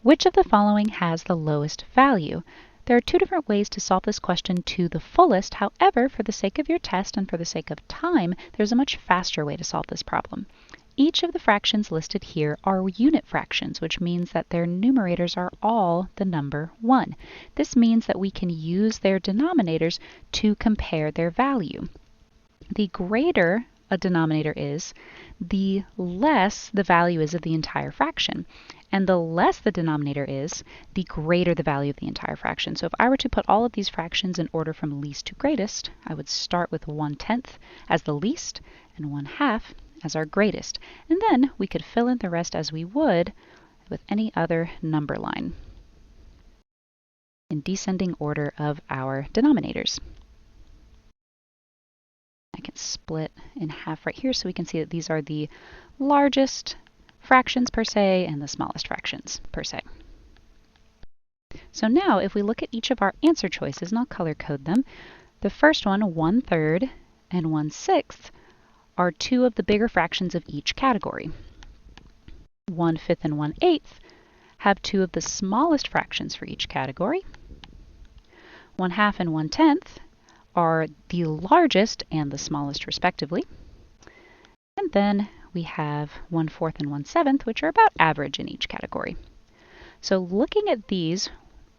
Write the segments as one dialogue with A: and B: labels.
A: Which of the following has the lowest value? There are two different ways to solve this question to the fullest. However, for the sake of your test and for the sake of time, there's a much faster way to solve this problem. Each of the fractions listed here are unit fractions, which means that their numerators are all the number 1. This means that we can use their denominators to compare their value. The greater a denominator is, the less the value is of the entire fraction. And the less the denominator is, the greater the value of the entire fraction. So if I were to put all of these fractions in order from least to greatest, I would start with 1/10 as the least and 1/2 as our greatest. And then we could fill in the rest as we would with any other number line in descending order of our denominators. I can split in half right here so we can see that these are the largest fractions per se and the smallest fractions per se. So now if we look at each of our answer choices, and I'll color code them, the first one, 1/3 and 1/6, are two of the bigger fractions of each category. 1/5 and 1/8 have two of the smallest fractions for each category. 1/2 and 1/10 are the largest and the smallest respectively. And then we have 1/4 and 1/7, which are about average in each category. So looking at these,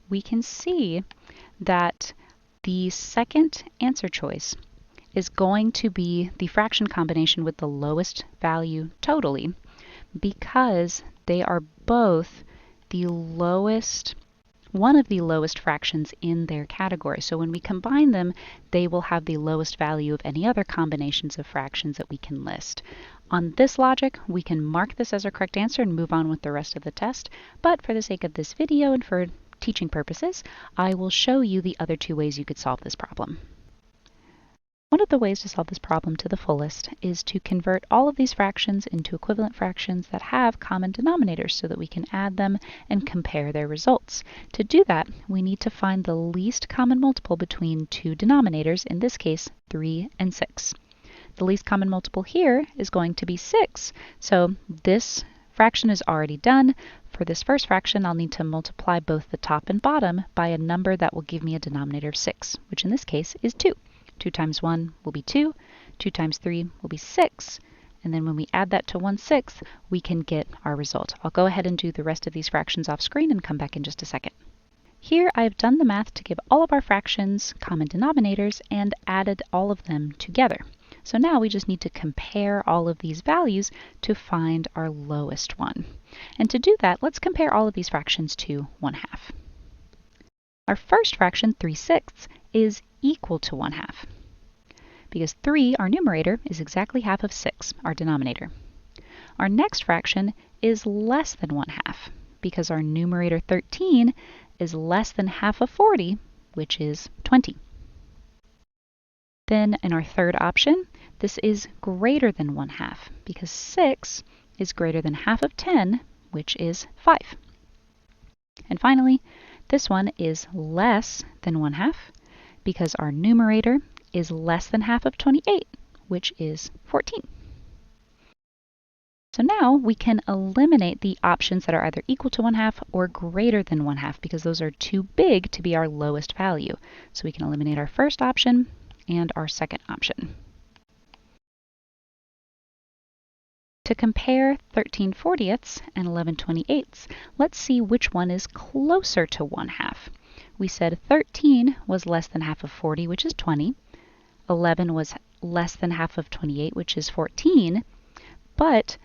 A: we can see that the second answer choice is going to be the fraction combination with the lowest value totally, because they are both the lowest, one of the lowest fractions in their category. So when we combine them, they will have the lowest value of any other combinations of fractions that we can list. On this logic, we can mark this as our correct answer and move on with the rest of the test. But for the sake of this video and for teaching purposes, I will show you the other two ways you could solve this problem. One of the ways to solve this problem to the fullest is to convert all of these fractions into equivalent fractions that have common denominators so that we can add them and compare their results. To do that, we need to find the least common multiple between two denominators, in this case 3 and 6. The least common multiple here is going to be 6. So this fraction is already done. For this first fraction, I'll need to multiply both the top and bottom by a number that will give me a denominator of 6, which in this case is 2. 2 times 1 will be 2, 2 times 3 will be 6, and then when we add that to 1/6, we can get our result. I'll go ahead and do the rest of these fractions off screen and come back in just a second. Here I've done the math to give all of our fractions common denominators and added all of them together. So now we just need to compare all of these values to find our lowest one. And to do that, let's compare all of these fractions to 1/2. Our first fraction, 3/6, is equal to 1/2. Because 3, our numerator, is exactly half of 6, our denominator. Our next fraction is less than 1/2, because our numerator 13 is less than half of 40, which is 20. Then in our third option, this is greater than 1/2, because 6 is greater than half of 10, which is 5. And finally, this one is less than 1/2, because our numerator is less than half of 28, which is 14. So now we can eliminate the options that are either equal to 1/2 or greater than 1/2, because those are too big to be our lowest value. So we can eliminate our first option and our second option. To compare 13/40ths and 11/28ths, let's see which one is closer to 1/2. We said 13 was less than half of 40, which is 20. 11 was less than half of 28, which is 14. But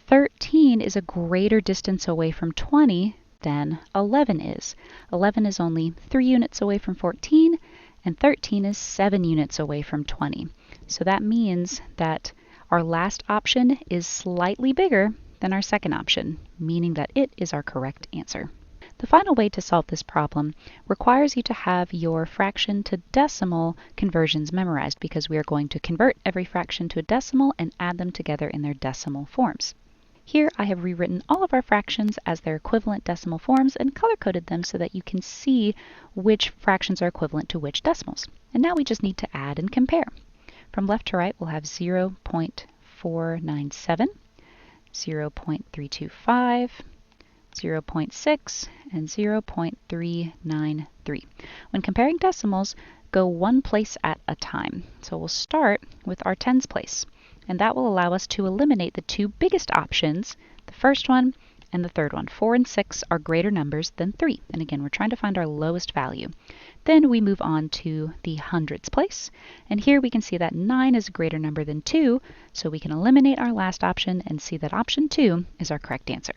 A: 13 is a greater distance away from 20 than 11 is. 11 is only 3 units away from 14, and 13 is 7 units away from 20. So that means that our last option is slightly bigger than our second option, meaning that it is our correct answer. The final way to solve this problem requires you to have your fraction to decimal conversions memorized, because we are going to convert every fraction to a decimal and add them together in their decimal forms. Here I have rewritten all of our fractions as their equivalent decimal forms and color-coded them so that you can see which fractions are equivalent to which decimals. And now we just need to add and compare. From left to right, we'll have 0.497, 0.325, 0.6, and 0.393. When comparing decimals, go one place at a time. So we'll start with our tens place, and that will allow us to eliminate the two biggest options, the first one and the third one. 4 and 6 are greater numbers than 3. And again, we're trying to find our lowest value. Then we move on to the hundreds place. And here we can see that 9 is a greater number than 2, so we can eliminate our last option and see that option 2 is our correct answer.